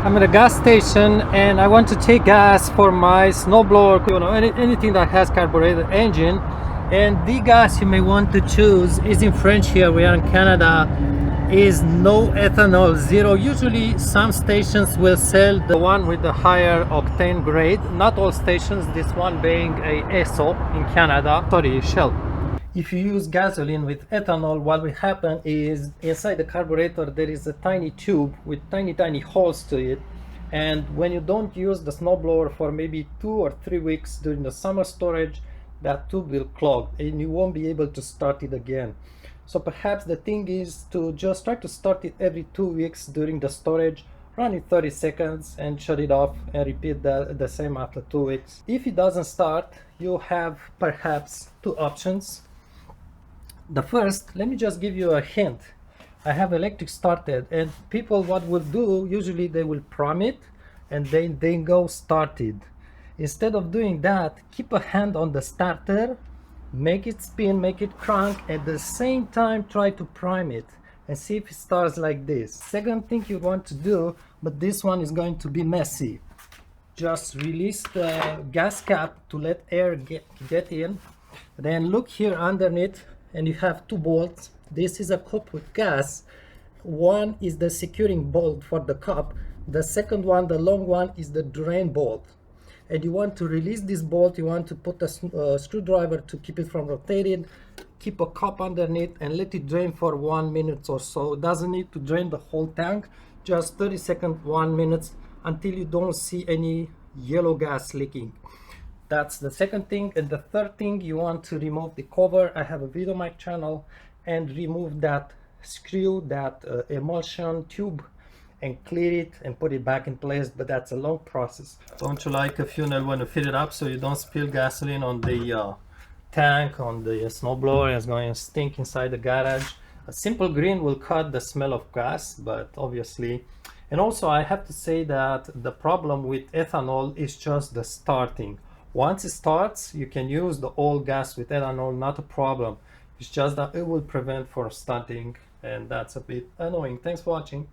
I'm at a gas station and I want to take gas for my snowblower, anything that has carbureted engine. And the gas you may want to choose is in French here, we are in Canada, is no ethanol, zero. Usually some stations will sell the one with the higher octane grade. Not all stations, this one being a ESSO in Canada, sorry, Shell. If you use gasoline with ethanol, what will happen is inside the carburetor there is a tiny tube with tiny holes to it, and when you don't use the snowblower for maybe 2 or 3 weeks during the summer storage, that tube will clog and you won't be able to start it again. So perhaps the thing is to just try to start it every 2 weeks during the storage, run it 30 seconds and shut it off and repeat the same after 2 weeks. If it doesn't start, you have perhaps two options. The first, let me just give you a hint. I have electric started, and people what will do, usually they will prime it and then go started. Instead of doing that, keep a hand on the starter, make it spin, make it crank, at the same time try to prime it and see if it starts like this. Second thing you want to do, but this one is going to be messy, just release the gas cap to let air get in, then look here underneath and you have two bolts. This is a cup with gas. One is the securing bolt for the cup. The second one, the long one, is the drain bolt. And you want to release this bolt, you want to put a screwdriver to keep it from rotating, keep a cup underneath and let it drain for 1 minute or so. It doesn't need to drain the whole tank, just 30 seconds, 1 minute, until you don't see any yellow gas leaking. That's the second thing. And the third thing, you want to remove the cover. I have a video on my channel, and remove that screw, that emulsion tube, and clear it and put it back in place, but that's a long process. Don't you like a funnel when you fill it up so you don't spill gasoline on the tank, on the snowblower? It's going to stink inside the garage. A simple green will cut the smell of gas, but obviously, and also I have to say that the problem with ethanol is just the starting. Once it starts, you can use the old gas with ethanol, not a problem. It's just that it will prevent for starting, and that's a bit annoying. Thanks for watching.